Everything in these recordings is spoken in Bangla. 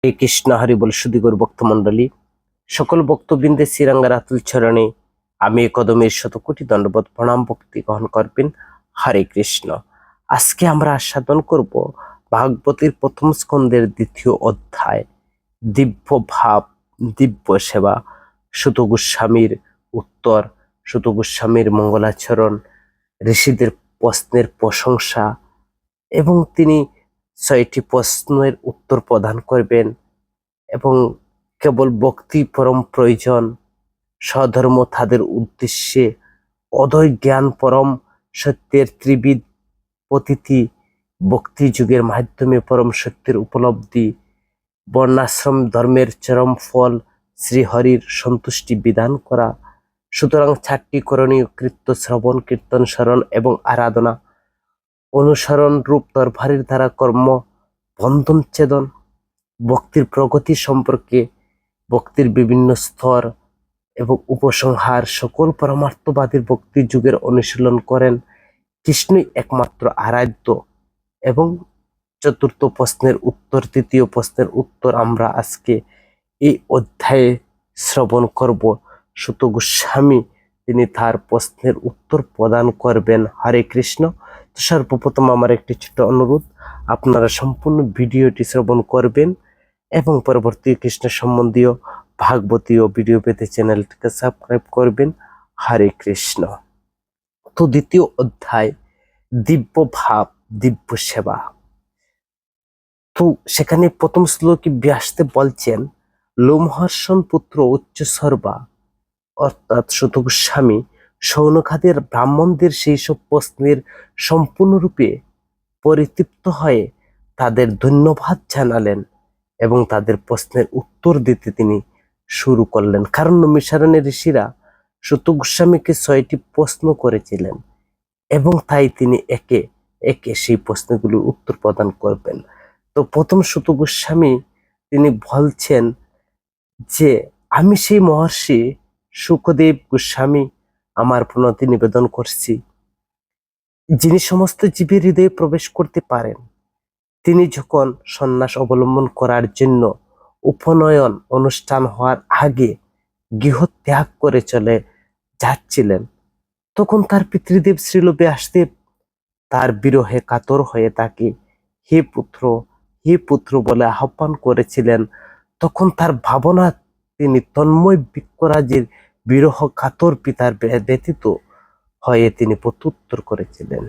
হরে কৃষ্ণ হরি বল সুধীগর ভক্তমণ্ডলী, সকল ভক্তবৃন্দে শ্রীরাঙ্গার আতুল চরণে আমি কদমের শত কোটি দণ্ডবত প্রণাম ভক্তি গ্রহণ করবেন। হরে কৃষ্ণ। আজকে আমরা আস্বাদন করব ভাগবতের প্রথম স্কন্ধের দ্বিতীয় অধ্যায়, দিব্য ভাব দিব্য সেবা। সুত গোস্বামীর উত্তর, সুত গোস্বামীর মঙ্গলাচরণ, ঋষিদের প্রশ্নের প্রশংসা, এবং তিনি 6টি প্রশ্নের উত্তর প্রদান করবেন। এবং কেবল ভক্তি পরম প্রয়োজন, স্বধর্ম তাদের উদ্দেশ্যে, অদয় জ্ঞান পরম সত্যের ত্রিবিধ পতিতি, ভক্তি যুগের মাধ্যমে পরম সত্যের উপলব্ধি, বর্ণাশ্রম ধর্মের চরম ফল শ্রীহরির সন্তুষ্টি বিধান করা। সুতরাং 4টি করণীয় কৃত্য শ্রবণ, কীর্তন, স্মরণ এবং আরাধনা, অনুসরণ রূপ দরবারের দ্বারা কর্ম বন্ধন ছেদন, ভক্তির প্রগতি সম্পর্কে, ভক্তির বিভিন্ন স্তর এবং উপসংহার। সকল পরমার্থবাদীর ভক্তি যুগের অনুশীলন করেন, কৃষ্ণই একমাত্র আরাধ্য। এবং চতুর্থ প্রশ্নের উত্তর, তৃতীয় প্রশ্নের উত্তর আমরা আজকে এই অধ্যায়ে শ্রবণ করব। সুত গোস্বামী তিনি তার প্রশ্নের উত্তর প্রদান করবেন। হরে কৃষ্ণ। তো সর্বপ্রথম আমার একটি ছোট অনুরোধ, আপনারা সম্পূর্ণ ভিডিওটি শ্রবণ করবেন এবং পরবর্তী কৃষ্ণ সম্বন্ধীয় ভাগবতীয় ভিডিও পেতে চ্যানেলটিকে সাবস্ক্রাইব করবেন। হরে কৃষ্ণ। তো দ্বিতীয় অধ্যায়, দিব্য ভাব দিব্য সেবা। তো সেখানে প্রথম শ্লোকে ব্যাসদেব বলছেন, লোমহর্ষণ পুত্র উচ্চ সর্বা, অর্থাৎ সুত গোস্বামী সৌনকাদের ব্রাহ্মণদের সেই সব প্রশ্নের সম্পূর্ণরূপে পরিতৃপ্ত হয়ে তাদের ধন্যবাদ জানালেন এবং তাদের প্রশ্নের উত্তর দিতে তিনি শুরু করলেন। কারণ নৈমিষারণ্যের ঋষিরা সুত গোস্বামীকে 6টি প্রশ্ন করেছিলেন এবং তাই তিনি একে একে সেই প্রশ্নগুলোর উত্তর প্রদান করবেন। তো প্রথম সুত গোস্বামী তিনি বলছেন যে, আমি সেই মহর্ষি শুকদেব গোস্বামী আমার প্রণতি নিবেদন করছি, যিনি সমস্ত জীবের হৃদয়ে প্রবেশ করতে পারেন। তিনি যখন সন্ন্যাস অবলম্বন করার জন্য উপনয়ন অনুষ্ঠান হওয়ার আগে গৃহ ত্যাগ করে চলে যাচ্ছিলেন, তখন তার পিতৃদেব শ্রীল ব্যাসদেব তার বিরহে কাতর হয়ে তাকে হে পুত্র হে পুত্র বলে আহ্বান করেছিলেন। তখন তার ভাবনা তিনি তন্ময় বৃক্ষরাজের বিরহ কাতর পিতার ব্যতীত হয়ে তিনি প্রত্যুত্তর করেছিলেন,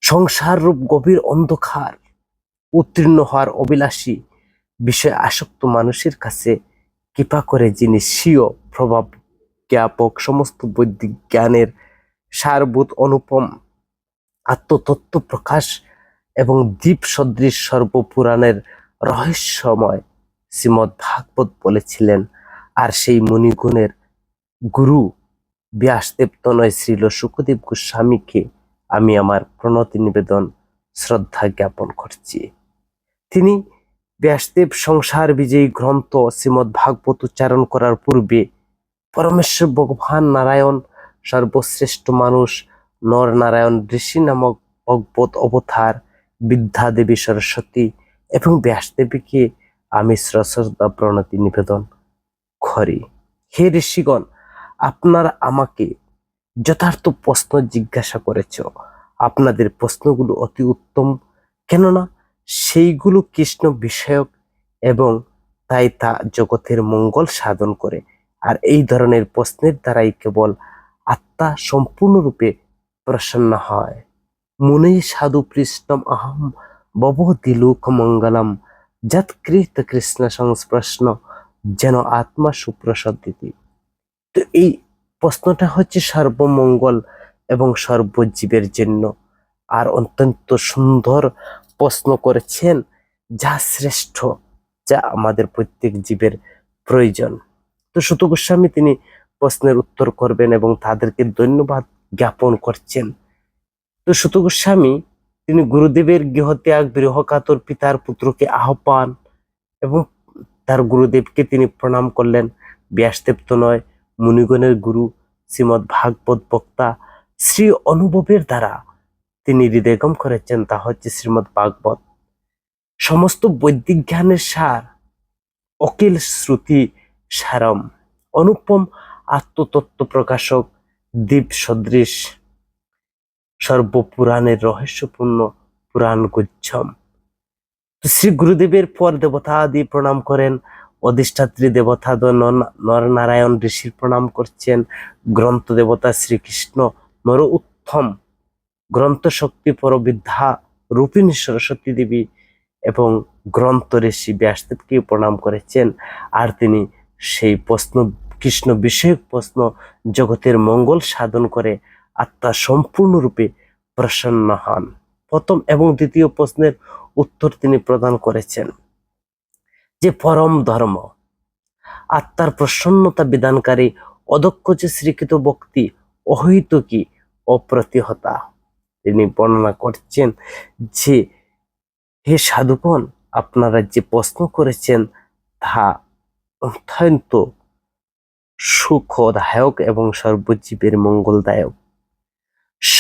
সংসার রূপ গভীর অন্ধকার উত্তীর্ণ হওয়ার অভিলাষী বিষয়ে আসক্ত মানুষের কাছে কৃপা করে যিনি স্বীয় প্রভাব জ্ঞাপক সমস্ত বৈদিক জ্ঞানের সারভূত অনুপম আত্মতত্ত্ব প্রকাশ এবং দ্বীপ সদৃশ সর্বপুরাণের রহস্যময় শ্রীমদ্ ভাগবত বলেছিলেন। আর সেই মুনিগুণের গুরু ব্যাসদেব তনয় শ্রীল শুকদেব গোস্বামীকে আমি আমার প্রণতি নিবেদন শ্রদ্ধা জ্ঞাপন করছি। তিনি ব্যাসদেব সংসার বিজয়ী গ্রন্থ শ্রীমদ্ ভাগবত উচ্চারণ করার পূর্বে পরমেশ্বর ভগবান নারায়ণ সর্বশ্রেষ্ঠ মানুষ নর নারায়ণ ঋষি নামক ভগবত অবতার বিদ্যা দেবী সরস্বতী এবং ব্যাসদেবীকে আমি শ্রদ্ধা প্রণতি নিবেদন করি। হে ঋষিগণ, আপনারা আমাকে যথার্থ প্রশ্ন জিজ্ঞাসা করেছ। আপনাদের প্রশ্নগুলো অতি উত্তম, কেননা সেইগুলো কৃষ্ণ বিষয়ক এবং তাই তা জগতের মঙ্গল সাধন করে। আর এই ধরনের প্রশ্নের দ্বারাই কেবল আত্মা সম্পূর্ণরূপে প্রসন্ন হয়। মুনি সাধু পৃষ্ঠম অহম ববহতি লোক মঙ্গলম যৎকৃত কৃষ্ণ সংস্পর্শন যেন আত্মা সুপ্রসাদিতি। তো এই প্রশ্নটা হচ্ছে সর্বমঙ্গল এবং সর্বজীবের জন্য। আর অত্যন্ত সুন্দর প্রশ্ন করেছেন, যা শ্রেষ্ঠ, যা আমাদের প্রত্যেক জীবের প্রয়োজন। তো সুত গোস্বামী তিনি প্রশ্নের উত্তর করবেন এবং তাদেরকে ধন্যবাদ জ্ঞাপন করছেন। তো সুত গোস্বামী তিনি গুরুদেবের গৃহত্যাগ বিরহ কাতর পিতার পুত্রকে আহ্বান এবং তার গুরুদেবকে তিনি প্রণাম করলেন। ব্যাসদেব তো নয়, মুনিগণের গুরু শ্রীমদ্ ভাগবত বক্তা শ্রী অনুভবের দ্বারা তিনি হৃদয়গম করেছেন, তা হচ্ছে শ্রীমদ্ ভাগবত। সমস্ত বৈদিক জ্ঞানের সার, অখিল শ্রুতি সারম, অনুপম আত্মতত্ত্ব প্রকাশক, দ্বীপ সদৃশ সর্বপুরাণের রহস্যপূর্ণ পুরাণ গুচ্ছম। তো শ্রী গুরুদেবের পর দেবতা আদি প্রণাম করেন, অধিষ্ঠাত্রী দেবতা নরনারায়ণ ঋষির প্রণাম করছেন, গ্রন্থ দেবতা শ্রীকৃষ্ণ নর উত্তম, গ্রন্থ শক্তি পরবিদ্যা রূপিণী সরস্বতী দেবী এবং গ্রন্থ ঋষি ব্যাসদেবকে প্রণাম করেছেন। আর তিনি সেই প্রশ্ন, কৃষ্ণ বিষয়ক প্রশ্ন জগতের মঙ্গল সাধন করে আত্মা সম্পূর্ণরূপে প্রসন্ন হন। প্রথম এবং দ্বিতীয় প্রশ্নের উত্তর তিনি প্রদান করেছেন যে পরম ধর্ম আত্মার প্রসন্নতা বিধানকারী অদক্ষ যে শ্রীকৃত ভক্তি অহৈতুকী অপ্রতিহতা। তিনি বর্ণনা করছেন যে হে সাধুগণ, আপনারা যে প্রশ্ন করেছেন তা অত্যন্ত সুখদায়ক এবং সর্বজীবের মঙ্গলদায়ক। স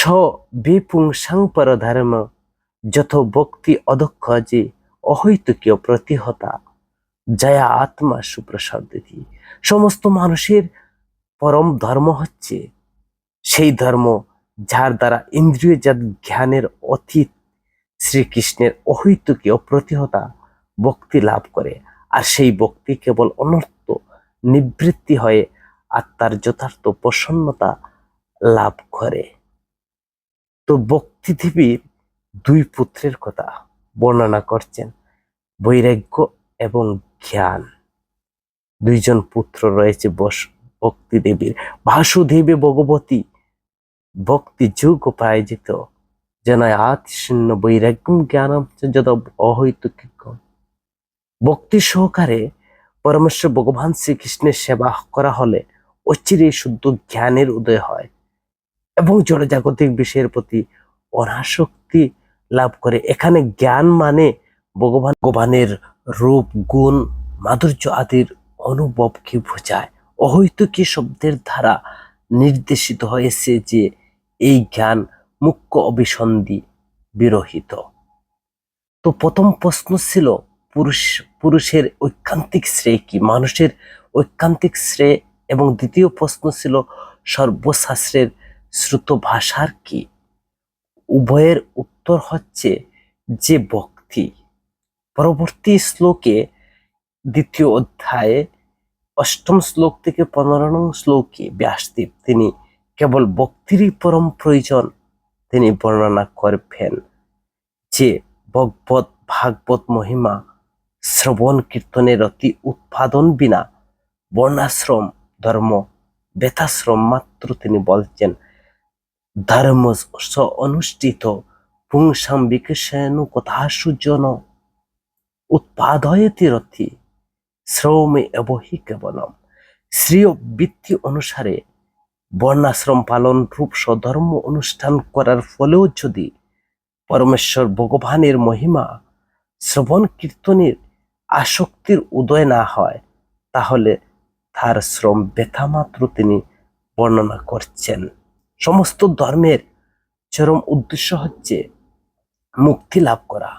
বিপুংসাং পরধর্ম যত ভক্তি অদক্ষ যে অহৈতুকীয় প্রতিহতা জয়া আত্মা সুপ্রসাদিতি। সমস্ত মানুষের পরম ধর্ম হচ্ছে সেই ধর্ম যার দ্বারা ইন্দ্রিয়জাত জ্ঞানের অতীত শ্রীকৃষ্ণের অহৈতুকীয় প্রতিহতা ভক্তি লাভ করে। আর সেই ভক্তি কেবল অনর্থ নিবৃত্তি হয়ে আত্মার যথার্থ প্রসন্নতা লাভ করে। তো ভক্তিদেবীর দুই পুত্রের কথা বর্ণনা করছেন, বৈরাগ্য এবং জ্ঞান। দুইজন পুত্র রয়েছে ভক্তি দেবীর। বাসুদেবী ভগবতী ভক্তি যোগ প্রায়োজিত জনায়াতিশূন্য বৈরাগ্যম জ্ঞানম যদ অহৈতুকিক। ভক্তি সহকারে পরমেশ্বর ভগবান শ্রীকৃষ্ণের সেবা করা হলে অচিরে শুদ্ধ জ্ঞানের উদয় হয় এবং জড়জাগতিক বিষয়ের প্রতি অনাসক্তি লাভ করে। এখানে জ্ঞান মানে ভগবানের রূপ, গুণ, মাধুর্য আদির অনুভবকে বোঝায়। অহৈতুকী শব্দের দ্বারা নির্দেশিত হয়েছে যে এই জ্ঞান মুখ্য অভিসন্ধি বিরহিত। তো প্রথম প্রশ্ন ছিল পুরুষের ঐকান্তিক শ্রেয় কি, মানুষের ঐকান্তিক শ্রেয়, এবং দ্বিতীয় প্রশ্ন ছিল সর্বশাস্ত্রের শ্রুত ভাষার কি। উভয়ের উত্তর হচ্ছে যে ভক্তি। পরবর্তী শ্লোকে দ্বিতীয় অধ্যায়ে 8ম শ্লোক থেকে 15 নং শ্লোকে ব্যাসদেব তিনি কেবল ভক্তিরই পরম প্রয়োজন তিনি বর্ণনা করবেন, যে ভাগবত মহিমা শ্রবণ কীর্তনের অতি উৎপাদন বিনা বর্ণাশ্রম ধর্ম বেতাশ্রম মাত্র তিনি বলছেন ধর্ম স অনুষ্ঠিত পুংসাম বিকশানু কথাসু জন উৎপাদয়তি রথি শ্রমে এবহি কেবলম। শ্রীয় বৃত্তি অনুসারে বর্ণাশ্রম পালন রূপ স্বধর্ম অনুষ্ঠান করার ফলেও যদি পরমেশ্বর ভগবানের মহিমা শ্রবণ কীর্তনের আসক্তির উদয় না হয়, তাহলে তার শ্রম ব্যথা মাত্র তিনি বর্ণনা করছেন। সমস্ত ধর্মের চরম উদ্দেশ্য হচ্ছে মুক্তি লাভ করা,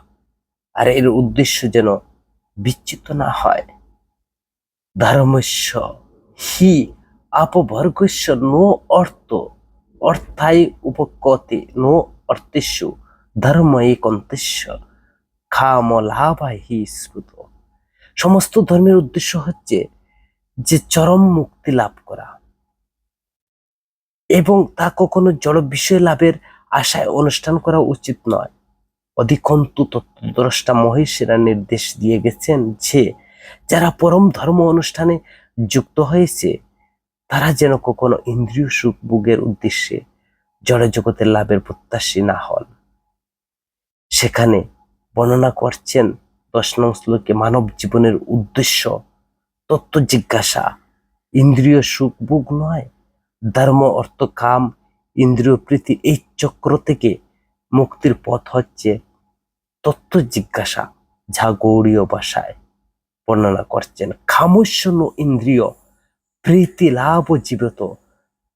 আর এর উদ্দেশ্য যেন বিচ্যুত না হয়। ধর্মস্য হি আপবর্গস্য নো অর্থ অর্থাই উপকতে নো অর্থেষু ধর্মই কন্তেশ্য খামলাভা হি শ্রুত। সমস্ত ধর্মের উদ্দেশ্য হচ্ছে যে চরম মুক্তি লাভ করা, এবং তা কখনো জড় বিষয় লাভের আশায় অনুষ্ঠান করা উচিত নয়। অধিকন্তু তত্ত্বদ্রষ্টা মহেশেরা নির্দেশ দিয়ে গেছেন যে যারা পরম ধর্ম অনুষ্ঠানে যুক্ত হয়েছে তারা যেন কখনো ইন্দ্রিয় সুখ ভোগের উদ্দেশ্যে জড় জগতের লাভের প্রত্যাশী না হন। সেখানে বর্ণনা করছেন 10 নং শ্লোকে মানব জীবনের উদ্দেশ্য তত্ত্ব জিজ্ঞাসা, ইন্দ্রিয় সুখ ভোগ নয়। ধর্ম অর্থ কাম ইন্দ্রিয় প্রীতি এই চক্র থেকে মুক্তির পথ হচ্ছে তত্ত্ব জিজ্ঞাসা, যা গৌড়ীয় ভাষায় বর্ণনা করছেন খামস্য ইন্দ্রিয় প্রীতি লাভ জীবত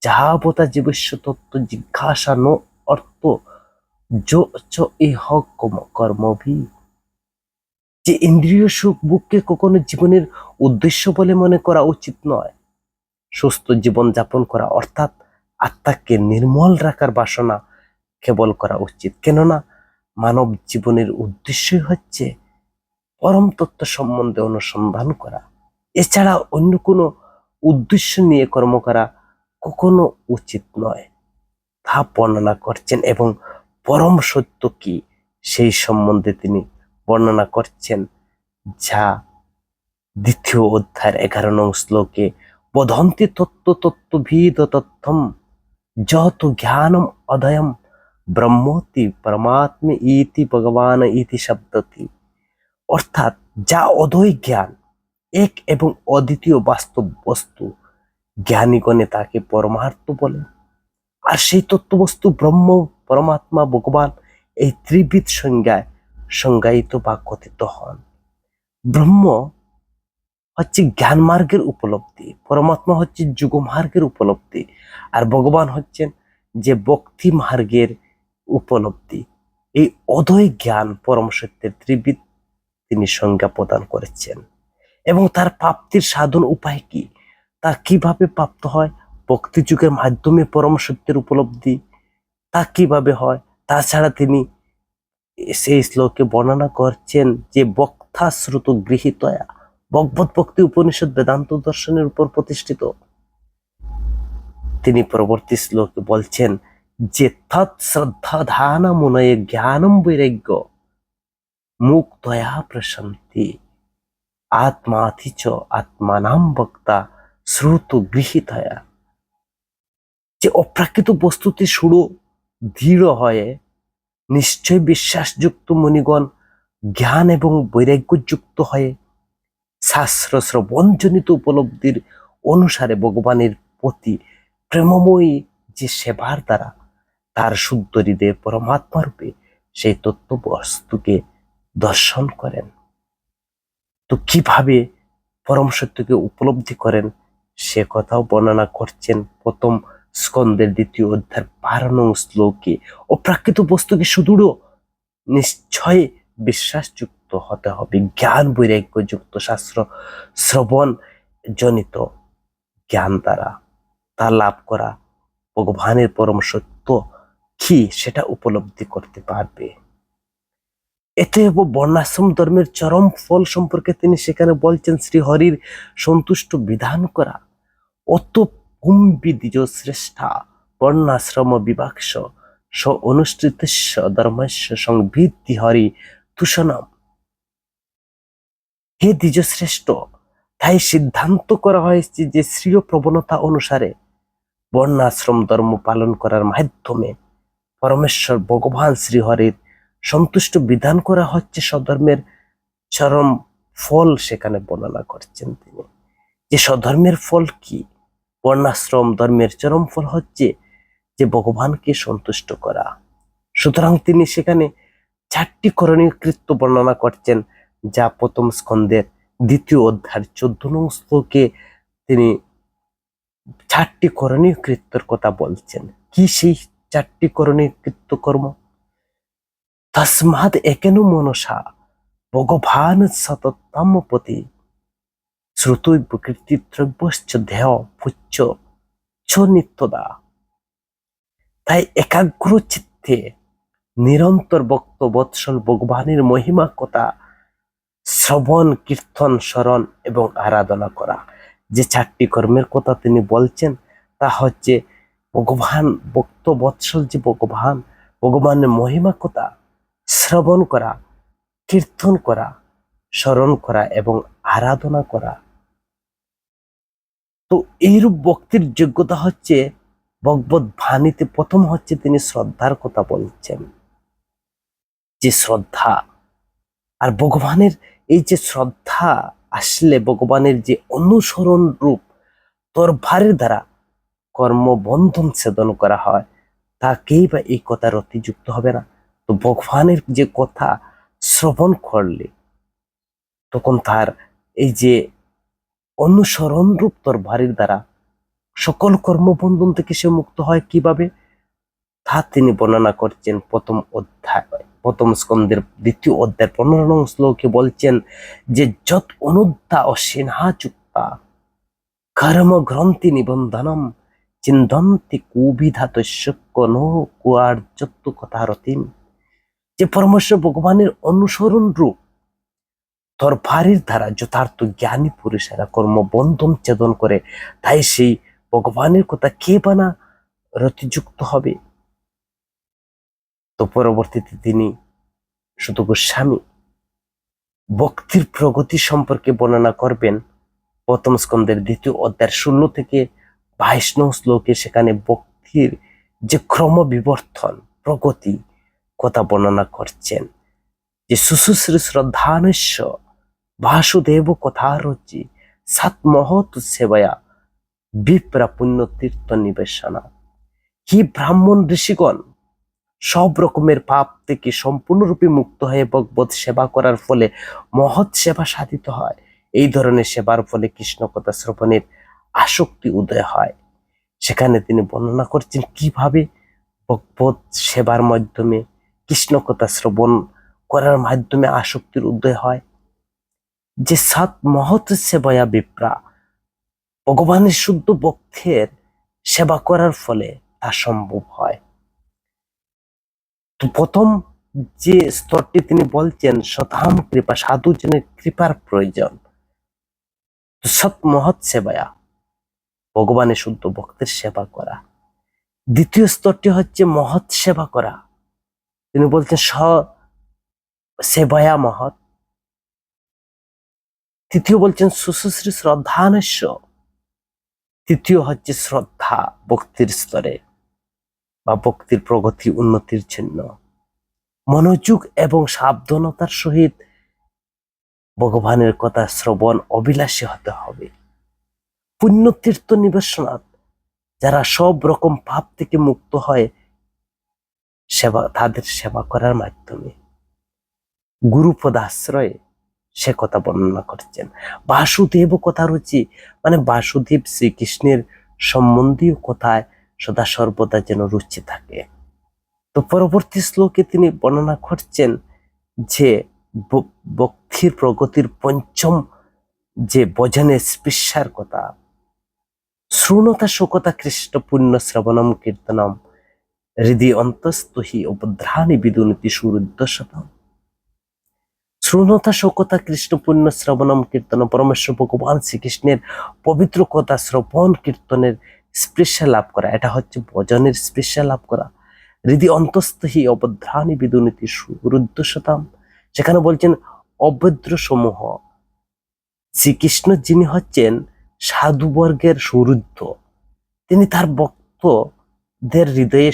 যাবতা জীবস্য তত্ত্ব জিজ্ঞাসা নো অর্থ ইহ কর্মভি। যে ইন্দ্রিয় সুখ ভোগকে কখনো জীবনের উদ্দেশ্য বলে মনে করা উচিত নয়। সুস্থ জীবন যাপন করা অর্থাৎ আত্মাকে নির্মল রাখার বাসনা কেবল করা উচিত। কেননা মানব জীবনের উদ্দেশ্যই হচ্ছে পরম তত্ত্ব সম্বন্ধে অনুসন্ধান করা। এছাড়া অন্য কোনো উদ্দেশ্য নিয়ে কর্ম করা কখনো উচিত নয়, তা বর্ণনা করছেন। এবং পরম সত্য কি সেই সম্বন্ধে তিনি বর্ণনা করছেন, যা দ্বিতীয় অধ্যায়ের 11 নং শ্লোকে বদন্তি তত্ত্বভিদ তথ্যম যত জ্ঞানম অদয়ম ব্রহ্মতি পরমাত্মে ইতি ভগবান ইতি শব্দতি। অর্থাৎ যা অদ্বৈ জ্ঞান, এক এবং অদ্বিতীয় বাস্তব বস্তু, জ্ঞানীগণে তাকে পরমার্থ বলে। আর সেই তত্ত্ববস্তু ব্রহ্ম, পরমাত্মা, ভগবান এই ত্রিবিধ সংজ্ঞায় সংজ্ঞায়িত বা কথিত হন। ব্রহ্ম হচ্ছে জ্ঞান মার্গের উপলব্ধি, পরমাত্মা হচ্ছে যোগ মার্গের উপলব্ধি, আর ভগবান হচ্ছেন যে ভক্তি মার্গের উপলব্ধি। এই অদ্বৈ জ্ঞান পরম সত্যের ত্রিবিধ তিনি সংজ্ঞা প্রদান করেছেন। এবং তার প্রাপ্তির সাধন উপায় কি, তা কিভাবে প্রাপ্ত হয়, ভক্তি যুগের মাধ্যমে পরম সত্যের উপলব্ধি তা কিভাবে হয়, তাছাড়া তিনি সেই শ্লোকে বর্ণনা করছেন যে বক্তা শ্রুত গৃহীতয়া, ভগবত ভক্তি উপনিষদ বেদান্ত দর্শনের উপর প্রতিষ্ঠিত। তিনি পরবর্তী শ্লোকে বলছেন যে তৎ শ্রদ্ধা ধান মুনয়ে জ্ঞানম বৈরাগ্য মুক্তয়া প্রশান্তি আত্মাথি চ আত্মানাম বক্তা শ্রুত গৃহীতয়া। যে অপ্রাকৃত বস্তুতে সুড়ো দৃঢ় হয়ে নিশ্চয় বিশ্বাসযুক্ত মণিগণ জ্ঞান এবং বৈরাগ্যযুক্ত হয়ে শাস্ত্র শ্রবণজনিত উপলব্ধির অনুসারে ভগবানের প্রতি প্রেমময়ী যে সেবার দ্বারা তার শুদ্ধ হৃদয়ে পরমাত্মা রূপে সেই তত্ত্ব বস্তুকে দর্শন করেন। তো কিভাবে পরম সত্যকে উপলব্ধি করেন সে কথাও বর্ণনা করছেন প্রথম স্কন্দের 2য় অধ্যায়ের 12 নং শ্লোকে। অপ্রাকৃত বস্তুকে সুদৃঢ় নিশ্চয় বিশ্বাসযুক্ত হতে হবে, জ্ঞান বৈরাগ্যযুক্ত শাস্ত্র শ্রবণ জনিত জ্ঞান দ্বারা তা লাভ করা ভগবানের পরম সত্য কি সেটা উপলব্ধি করতে পারবে। এতে বর্ণাশ্রম ধর্মের চরম ফল সম্পর্কে তিনি সেখানে বলছেন শ্রীহরির সন্তুষ্ট বিধান করা অত কুম্বিদ্বিজ শ্রেষ্ঠা বর্ণাশ্রম বিভাক্ষ স অনুষ্ঠিতস্য ধর্মস্য সংবিদ্ধি হরি তুষণম। হে দ্বিজ শ্রেষ্ঠ, তাই সিদ্ধান্ত করা হয়েছে যে শ্রীয় প্রবণতা অনুসারে বর্ণাশ্রম ধর্ম পালন করার মাধ্যমে পরমেশ্বর ভগবান শ্রীহরির সন্তুষ্ট বিধান করা হচ্ছে স্বধর্মের চরম ফল। সেখানে বর্ণনা করছেন তিনি যে স্বধর্মের ফল কি, বর্ণাশ্রম ধর্মের চরম ফল হচ্ছে যে ভগবানকে সন্তুষ্ট করা। সুতরাং তিনি সেখানে 4টি করণীয় কৃত্য বর্ণনা করছেন, যা প্রথম স্কন্দের 2য় অধ্যায়ের 14 নং শ্লোকে তিনি 4টি করণীয় কৃত্যের কথা বলছেন। কি সেই 4টি করণীয় কৃত্য কর্ম? তস্মাদ একেন মনসা ভগবান সততম প্রতি শ্রুতৈব কীর্তিদ্রব্যশ্চ ধ্যেয় পুচ্ছ ছ নিত্যদা। তাই একাগ্র চিত্তে নিরন্তর ভক্ত বৎসল ভগবানের মহিমা কথা শ্রবণ, কীর্তন, স্মরণ এবং আরাধনা করা। যে 4টি কর্মের কথা তিনি বলছেন তা হচ্ছে ভগবান ভক্ত বৎসল যে ভগবানের মহিমা কথা শ্রবণ করা, কীর্তন করা, স্মরণ করা এবং আরাধনা করা। তো এইরূপ ভক্তির যোগ্যতা হচ্ছে ভগবত বাণীতে প্রথম হচ্ছে তিনি শ্রদ্ধার কথা বলছেন, যে শ্রদ্ধা। আর ভগবানের এই যে শ্রদ্ধা আসলে ভগবানের যে অনুসরণ রূপ তরবারির দ্বারা কর্মবন্ধন ছেদন করা হয়, তাকেই বা এই কথার অতিযুক্ত হবে না। তো ভগবানের যে কথা শ্রবণ করলে তখন তার এই যে অনুসরণ রূপ তরবারির দ্বারা সকল কর্মবন্ধন থেকে সে মুক্ত হয় কিভাবে, তা তিনি বর্ণনা করছেন প্রথম স্কন্ধের 2য় অধ্যায় 15 নং শ্লোকে বলছেন যে যত অনুদ্যা অসিনহা চুক্তা কর্ম গ্রন্থি নিবন্ধনম চিন্তন্তি কুবিধাতস্য কোনো কুয়ার্যত্ব কথারতিম, যে পরমেশ্বর ভগবানের অনুসরণ রূপ তরফারির দ্বারা যথার্থ জ্ঞানী পুরুষেরা কর্মবন্ধন ছেদন করে, তাই সেই ভগবানের কথা কে বানা রতিযুক্ত হবে। তো পরবর্তীতে তিনি শুধু গোস্বামী ভক্তির প্রগতি সম্পর্কে বর্ণনা করবেন প্রথম স্কন্ধের 2য় অধ্যায় 16 থেকে 22 নং শ্লোকে। সেখানে ভক্তির যে ক্রম বিবর্তন প্রগতি কথা বর্ণনা করছেন, যে সুশ্রী শ্রদ্ধানস্য বাসুদেব কথা রচি সাত মহৎ সেবায়া বিপ্রা পুণ্য তীর্থ নিবেশনা। কি ব্রাহ্মণ ঋষিগণ সব রকমের পাপ থেকে সম্পূর্ণরূপে মুক্ত হয়ে ভগবত সেবা করার ফলে মহৎ সেবা সাধিত হয়। এই ধরনের সেবার ফলে কৃষ্ণ কথা শ্রবণের আসক্তি উদয় হয়। সেখানে তিনি বর্ণনা করছেন কিভাবে ভগবত সেবার মাধ্যমে কৃষ্ণ কথা শ্রবণ করার মাধ্যমে আসক্তির উদয় হয়। যে সাত মহৎ সেবায়া বিপ্রা, ভগবানের শুদ্ধ ভক্তের সেবা করার ফলে তা সম্ভব হয়। তো প্রথম যে স্তরটি তিনি বলছেন শতাম কৃপা, সাধুজনের কৃপার প্রয়োজন। সৎ মহৎ সেবায়া, ভগবানের শুদ্ধ ভক্তের সেবা করা। দ্বিতীয় স্তরটি হচ্ছে মহৎ সেবা করা, তিনি বলছেন স সেবায়া মহৎ। তৃতীয় বলছেন সুশ্রী শ্রদ্ধানস্য, তৃতীয় হচ্ছে শ্রদ্ধা ভক্তির স্তরে বা ভক্তির প্রগতি উন্নতির জন্য মনোযোগ এবং সাবধানতার সহিত ভগবানের কথা শ্রবণ অবিলাসী হতে হবে। পুণ্য তীর্থ নিবেশনাথ, যারা সব রকম পাপ থেকে মুক্ত হয় সেবা, তাদের সেবা করার মাধ্যমে গুরুপদ আশ্রয়ে সে কথা বর্ণনা করছেন। বাসুদেব কথা রুচি, মানে বাসুদেব শ্রীকৃষ্ণের সম্বন্ধীয় কথায় সদা সর্বদা যেন রুচি থাকে। তো পরবর্তী শ্লোকে তিনি বর্ণনা করছেন যে ভক্তির প্রগতির পঞ্চম যে ভজনের স্পৃশার কথা, শ্রুণতা শোকতা কৃষ্ণ পুণ্য শ্রবণম কীর্তনম হৃদয় অন্তস্তু হি উপদ্রাণী বিদুনতি সুরুদ্ধশতম। শ্রুণতা শোকতা কৃষ্ণ পুণ্য শ্রবণম কীর্তন, পরমেশ্বর ভগবান শ্রীকৃষ্ণের পবিত্র কথা শ্রবণ কীর্তনের স্পৃশা লাভ করা, এটা হচ্ছে ভজনের স্পৃশা লাভ করা। হৃদয় অন্তস্থ হি অবধ্রাণী বিদুনীতি সুরুদ্ধশতম, সেখানে বলছেন অভদ্র সমূহ শ্রীকৃষ্ণ যিনি হচ্ছেন সাধুবর্গের সুরুদ্ধ, তিনি তার ভক্তদের হৃদয়ে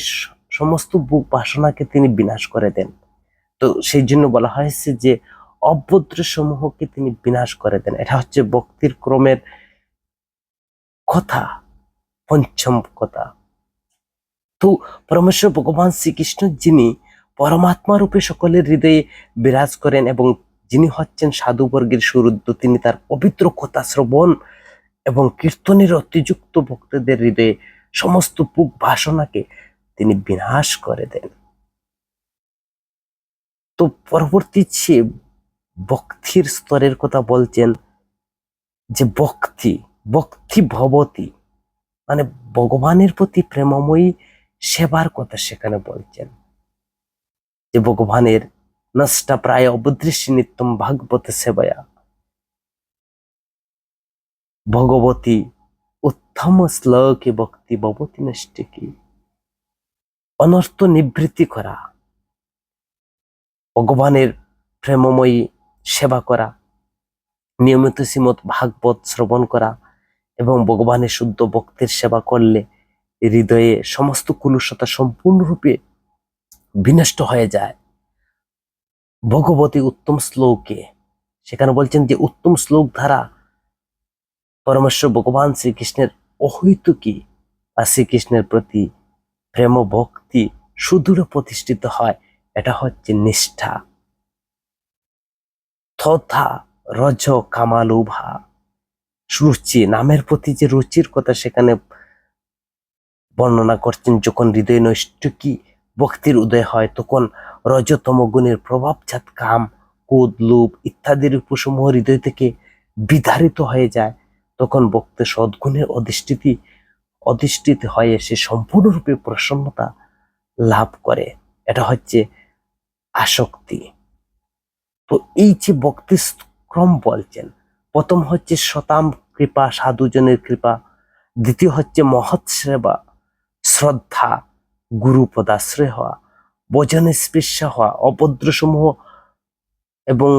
সমস্ত বুক বাসনাকে তিনি বিনাশ করে দেন। তো সেই জন্য বলা হয়েছে যে অভদ্র সমূহকে তিনি বিনাশ করে দেন। এটা হচ্ছে ভক্তির ক্রমের কথা, পঞ্চম কথা। তো পরমেশ্বর ভগবান শ্রীকৃষ্ণ যিনি পরমাত্মা রূপে সকলের হৃদয়ে বিরাজ করেন এবং যিনি হচ্ছেন সাধুবর্গের সুরুদ্ধ, তিনি তার পবিত্র কথা শ্রবণ এবং কীর্তনের অতিযুক্ত ভক্তদের হৃদয়ে সমস্ত পুক বাসনাকে তিনি বিনাশ করে দেন। তো পরবর্তী যে ভক্তির স্তরের কথা বলছেন, যে ভক্তি ভবতি, মানে ভগবানের প্রতি প্রেমময়ী সেবার কথা সেখানে বলছেন, যে ভগবানের নষ্টা প্রায় অবদৃশ্যি নিত্যম ভাগবত সেবায়া ভগবতী উত্তম শ্লোকে ভক্তি ভবতি নষ্টিকি, অনর্থ নিবৃত্তি করা, ভগবানের প্রেমময়ী সেবা করা, নিয়মিত শ্রীমৎ ভাগবত শ্রবণ করা এবং ভগবানের শুদ্ধ ভক্তের সেবা করলে হৃদয়ে সমস্ত কুলুষতা সম্পূর্ণরূপে বিনষ্ট হয়ে যায়। ভগবতী উত্তম শ্লোকে সেখানে বলছেন যে উত্তম শ্লোক দ্বারা পরমেশ্বর ভগবান শ্রীকৃষ্ণের অহৈতুকী বা শ্রীকৃষ্ণের প্রতি প্রেম ভক্তি সুদূঢ় প্রতিষ্ঠিত হয়। এটা হচ্ছে নিষ্ঠা। তথা রজ কামালোভা, রুচি, নামের প্রতি যে রুচির কথা সেখানে বর্ণনা করছেন। যখন হৃদয় নৈষ্ঠিকী ভক্তির উদয় হয় তখন রজতম গুণের প্রভাবজাত কাম, ক্রোধ, লোভ ইত্যাদির উপসমূহ হৃদয় থেকে বিধারিত হয়ে যায়, তখন ভক্তের সদ্গুণের অধিষ্ঠিত হয়ে সে সম্পূর্ণরূপে প্রসন্নতা লাভ করে। এটা হচ্ছে আসক্তি। তো এই যে ভক্তি ক্রম বলছেন, প্রথম হচ্ছে শতাম কৃপা, সাধুজনের কৃপা। দ্বিতীয় হচ্ছে মহৎ সেবা, শ্রদ্ধা, গুরু পদাশ্রয় হওয়া, ভজনে স্পৃশ্যা হওয়া, অভদ্র সমূহ এবং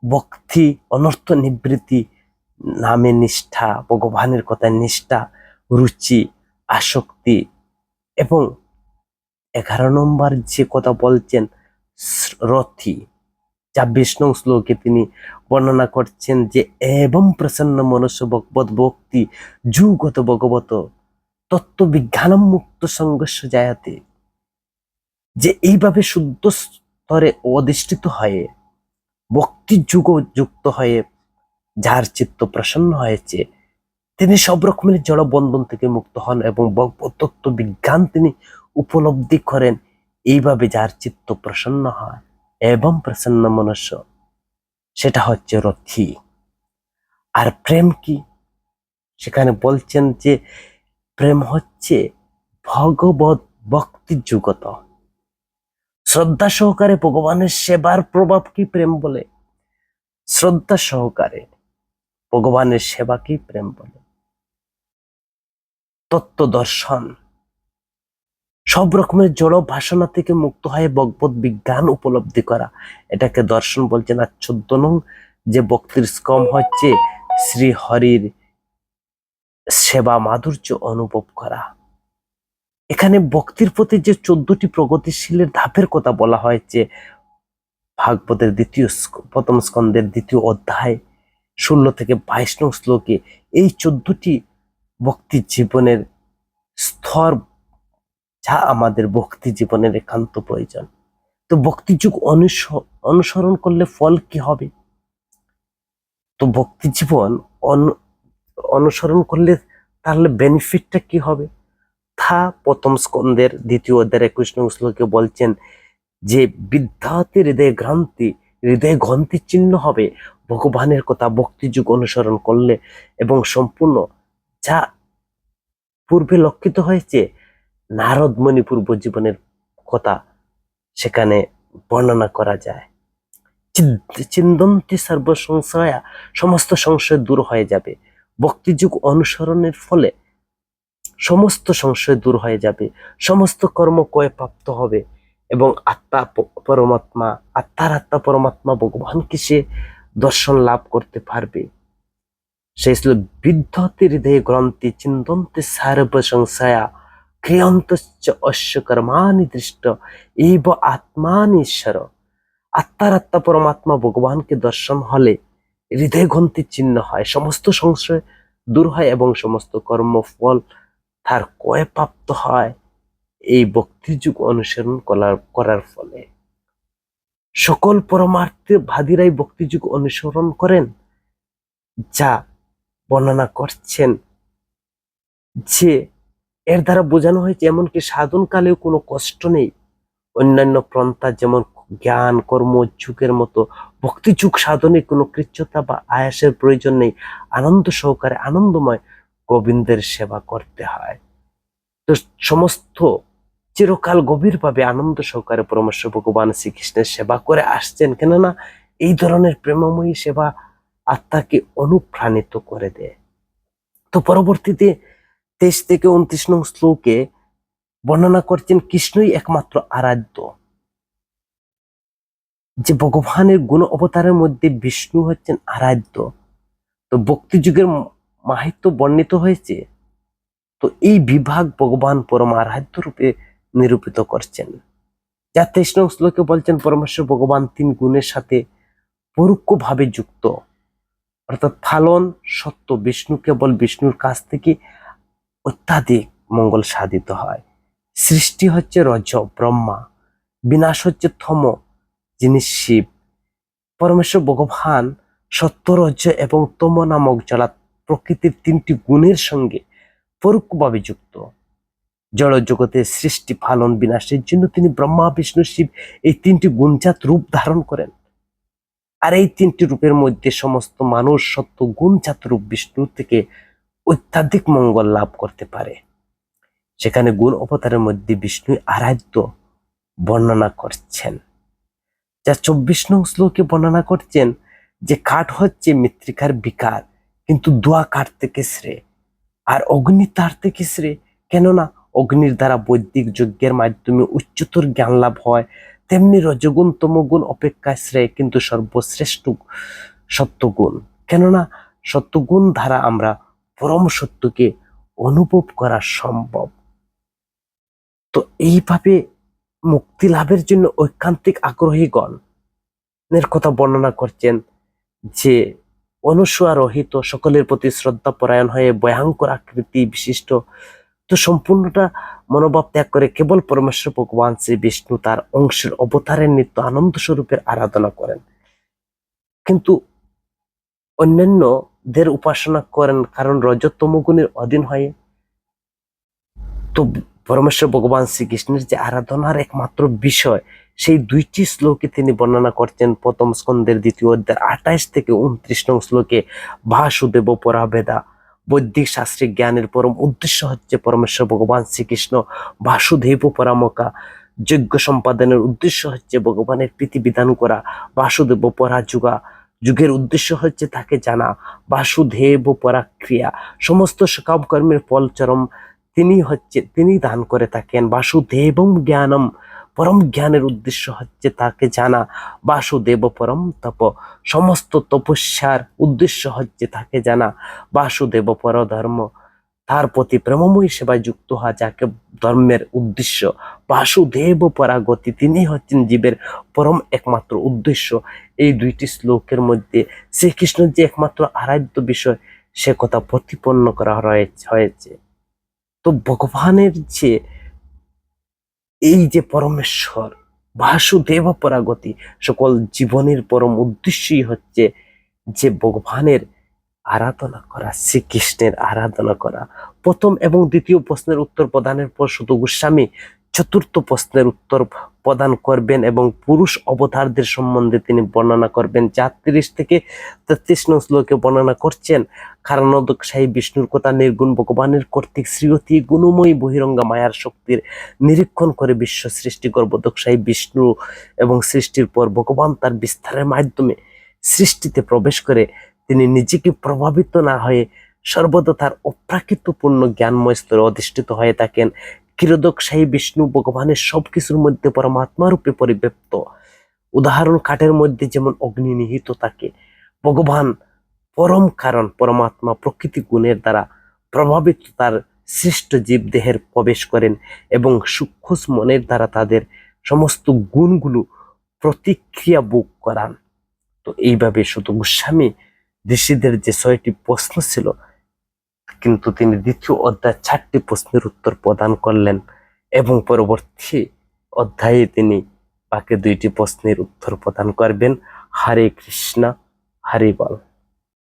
ভক্তি, অনর্থ নিবৃত্তি, নামে নিষ্ঠা, ভগবানের কথায় নিষ্ঠা, রুচি, আসক্তি। এবং 11 নম্বর যে কথা বলছেন রথি, যা বিষ্ণু শ্লোকে তিনি বর্ণনা করছেন যে এবং প্রসন্ন মনুষ্য ভগবত ভক্তি যুগত ভগবত তত্ত্ববিজ্ঞানম মুক্ত সংঘর্ষ জায়াতে, যে এইভাবে শুদ্ধ স্তরে অধিষ্ঠিত হয়ে ভক্তি যুগ যুক্ত হয়ে যার চিত্ত প্রসন্ন হয়েছে, তিনি সব রকমের জড় বন্ধন থেকে মুক্ত হন এবং ভগবত তত্ত্ব বিজ্ঞান তিনি উপলব্ধি করেন। এইভাবে যার চিত্ত প্রসন্ন হয় এবং প্রসন্ন মনুষ্য, সেটা হচ্ছে রথি। আর প্রেম কি? সেখানে বলছেন যে প্রেম হচ্ছে ভগবত ভক্তি যুগত। শ্রদ্ধা সহকারে ভগবানের সেবার প্রভাব কি প্রেম বলে? শ্রদ্ধা সহকারে ভগবানের সেবাকেই প্রেম বলে। তত্ত্ব দর্শন, সব রকমের জড় বাসনা থেকে মুক্ত হয়ে ভগবত বিজ্ঞান উপলব্ধি করা, এটাকে দর্শন বলছেন। আর 14 নং যে ভক্তির স্কম হচ্ছে শ্রী হরির সেবা মাধুর্য অনুভব করা। এখানে ভক্তির প্রতি যে 14টি প্রগতিশীলের ধাপের কথা বলা হয়েছে ভাগবতের প্রথম স্কন্ধের 2য় অধ্যায় 16 থেকে 22 নং শ্লোকে, এই 14টি ভক্তি জীবনের স্তর, যা আমাদের ভক্তি জীবনের একান্ত প্রয়োজন। তো ভক্তি যুগ অনুসরণ করলে ফল কি হবে? তো ভক্তি জীবন অনুসরণ করলে তাহলে বেনিফিটটা কি হবে? তা প্রথম স্কন্ধের 2য় অধ্যায়ের 21 নং শ্লোকে বলছেন যে বিদ্যাতে হৃদয় গ্রন্থি চিহ্ন হবে ভগবানের কথা ভক্তি যুগ অনুসরণ করলে, এবং সম্পূর্ণ যা পূর্বে লক্ষিত হয়েছে নারদ মুনি পূর্ব জীবনের কথা সেখানে বর্ণনা করা যায়। চিন্দন্তি সর্ব সংশয়া, সমস্ত সংশয় দূর হয়ে যাবে। ভক্তি যুগ অনুসরণের ফলে সমস্ত সংশয় দূর হয়ে যাবে, সমস্ত কর্ম কয়ে প্রাপ্ত হবে এবং আত্মার আত্মা পরমাত্মা ভগবানকে সে দর্শন লাভ করতে পারবে। সেই ছিল বিদ্ধতি হৃদয়ে গ্রন্থি চিন্তন্তে সর্ব সংশয়া ক্রিয়ন্তশ্চ অস্য কর্মাণি দৃষ্ট এইব আত্মানীশ্বর। আত্মা পরমাত্মা ভগবানকে দর্শন হলে হৃদয় গ্রন্থি চিহ্ন হয়, সমস্ত সংশয় দূর হয় এবং সমস্ত কর্মফল তার কয়ে প্রাপ্ত হয় এই ভক্তিযুগ অনুসরণ করার ফলে। সকল পরমার্থবাদীরাই ভক্তিযুগ অনুসরণ করেন, যা বর্ণনা করছেন যে এর দ্বারা বোঝানো হয়েছে এমনকি সাধনকালেও কোনো কষ্ট নেই। অন্যান্য পন্থা যেমন জ্ঞান কর্ম যুগের মতো ভক্তি যুগ সাধনে কোনো কৃচ্ছতা বা আয়াসের প্রয়োজন নেই। আনন্দ সহকারে আনন্দময় গোবিন্দের সেবা করতে হয়। তো সমস্ত চিরকাল গভীরভাবে আনন্দ সহকারে পরমেশ্বর ভগবান শ্রীকৃষ্ণের সেবা করে আসছেন, কেননা এই ধরনের প্রেমময়ী সেবা আত্মাকে অনুপ্রাণিত করে দেয়। তো পরবর্তীতে 23 থেকে 29 নং শ্লোকে বর্ণনা করছেন কৃষ্ণই একমাত্র আরাধ্য, যে ভগবানের গুণ অবতারের মধ্যে বিষ্ণু হচ্ছেন আরাধ্য। তো ভক্তি যুগের মাহাত্ম্য বর্ণিত হয়েছে, তো এই বিভাগ ভগবান পরম আরাধ্য রূপে নিরূপিত করছেন। যা 23 নং শ্লোকে বলছেন পরমেশ্বর ভগবান 3 গুণের সাথে পরোক্ষভাবে যুক্ত, অর্থাৎ ফালন সত্য বিষ্ণু কেবল বিষ্ণুর কাছ থেকে অত্যাধিক মঙ্গল সাধিত হয়। সৃষ্টি হচ্ছে রজ ব্রহ্মা, বিনাশ হচ্ছে থম যিনি শিব। পরমেশ্বর ভগবান সত্য রজ এবং তম নামক জলা প্রকৃতির 3টি গুণের সঙ্গে পরোক্ষভাবে যুক্ত। জড় জগতের সৃষ্টি পালন বিনাশের জন্য তিনি ব্রহ্মা বিষ্ণু শিব এই তিনটি গুণজাত রূপ ধারণ করেন। আর এই তিনটি রূপের মধ্যে সমস্ত মানুষ সত্য গুণজাত রূপ বিষ্ণু থেকে অত্যাধিক মঙ্গল লাভ করতে পারে। সেখানে গুণ অবতারের মধ্যে বিষ্ণু আরাধ্য বর্ণনা করছেন, যা 24 নং শ্লোকে বর্ণনা করছেন যে কাঠ হচ্ছে মৃত্তিকার বিকার, কিন্তু দোয়া কাঠ থেকে শ্রেয়, আর অগ্নি তার থেকে শ্রেয়। কেননা অগ্নির দ্বারা বৈদিক যজ্ঞের মাধ্যমে উচ্চতর জ্ঞান লাভ হয়, তেমনি রজগুণ তমগুণ অপেক্ষা শ্রেয় কিন্তু সর্বশ্রেষ্ঠ সত্যগুণ। কেননা সত্যগুণ দ্বারা আমরা পরম সত্যকে অনুভব করা সম্ভব। তো এইভাবে মুক্তি লাভের জন্য ঐকান্তিক আগ্রহীগণ এর কথা বর্ণনা করছেন যে অনুসূয়া রহিত, সকলের প্রতি শ্রদ্ধা পরায়ণ হয়ে ভয়ঙ্কর আকৃতি বিশিষ্ট, তো সম্পূর্ণটা মনোভাব ত্যাগ করে কেবল পরমেশ্বর ভগবান শ্রী বিষ্ণু তার অংশের অবতারের নিত্য আনন্দ স্বরূপের আরাধনা করেন। কিন্তু অন্যান্যদের উপাসনা করেন কারণ রজতম গুণের অধীন হয়ে। তো পরমেশ্বর ভগবান শ্রীকৃষ্ণের যে আরাধনার একমাত্র বিষয়, সেই 2টি শ্লোকে তিনি বর্ণনা করছেন। প্রথম স্কন্ধের 2য় অধ্যায় 28 থেকে 29 নং শ্লোকে বাসুদেব পরাবেদা, বৈদিক শাস্ত্রিক জ্ঞানের পরম উদ্দেশ্য হচ্ছে পরমেশ্বর ভগবান শ্রীকৃষ্ণ। বাসুদেব পরামকা, যজ্ঞ সম্পাদনের উদ্দেশ্য হচ্ছে ভগবানের প্রীতি বিধান করা। বাসুদেব পরা যুগা, যুগের উদ্দেশ্য হচ্ছে তাকে জানা। বাসুদেব পরা ক্রিয়া, সমস্ত সকাম কর্মের ফল চরম তিনি দান করে থাকেন। বাসুদেবম জ্ঞানম, পরম জ্ঞানের উদ্দেশ্য হচ্ছে তাকে জানা। বাসুদেব পরম তপ, সমস্ত তপস্যার উদ্দেশ্য হচ্ছে তাকে জানা। বাসুদেব পর ধর্ম, তার প্রতি প্রেমময়ী সেবায় যুক্ত হওয়া যাকে ধর্মের উদ্দেশ্য। বাসুদেব পরাগতি, তিনি হচ্ছেন জীবের পরম একমাত্র উদ্দেশ্য। এই 2টি শ্লোকের মধ্যে শ্রীকৃষ্ণের যে একমাত্র আরাধ্য বিষয় সে কথা প্রতিপন্ন করা হয়েছে। তো ভগবানের যে এই যে পরমেশ্বর বাসুদেব পরাগতি, সকল জীবনের পরম উদ্দেশ্যই হচ্ছে যে ভগবানের আরাধনা করা, শ্রীকৃষ্ণের আরাধনা করা। প্রথম এবং দ্বিতীয় প্রশ্নের উত্তর প্রদানের পর শুধু গোস্বামী চতুর্থ প্রশ্নের উত্তর প্রদান করবেন এবং পুরুষ অবতারদের সম্বন্ধে তিনি বর্ণনা করবেন, যা 30 থেকে 33 নং শ্লোকে বর্ণনা করছেন। কারণোদকশাহী বিষ্ণুর কথা, নির্গুণ ভগবানের কর্তৃক শ্রীয়তি গুণময়ী বহিরঙ্গা মায়ার শক্তির নিরীক্ষণ করে বিশ্ব সৃষ্টি গর্ভদকশাহী বিষ্ণু এবং সৃষ্টির পর ভগবান তার বিস্তারের মাধ্যমে সৃষ্টিতে প্রবেশ করে তিনি নিজেকে প্রভাবিত না হয়ে সর্বদা তার অপ্রাকৃতপূর্ণ জ্ঞানময় স্তরে অধিষ্ঠিত হয়ে থাকেন। ক্ষীরোদকশাহী বিষ্ণু ভগবানের সবকিছুর মধ্যে পরমাত্মা রূপে পরিব্যাপ্ত। উদাহরণ, কাঠের মধ্যে যেমন অগ্নি নিহিত থাকে, ভগবান পরম কারণ পরমাত্মা প্রকৃতি গুণের দ্বারা প্রভাবিত তার সৃষ্ট জীব দেহের প্রবেশ করেন এবং সূক্ষ্ম মনের দ্বারা তাদের সমস্ত গুণগুলো প্রতিক্রিয়া ভোগ করান। তো এইভাবে শুধু গোস্বামী ঋষিদের যে 6টি প্রশ্ন ছিল, কিন্তু তিনি দ্বিতীয় অধ্যায় 4টি প্রশ্নের উত্তর প্রদান করলেন এবং পরবর্তী অধ্যায়ে তিনি বাকি 2টি প্রশ্নের উত্তর প্রদান করবেন। হরে কৃষ্ণ, হরে বল।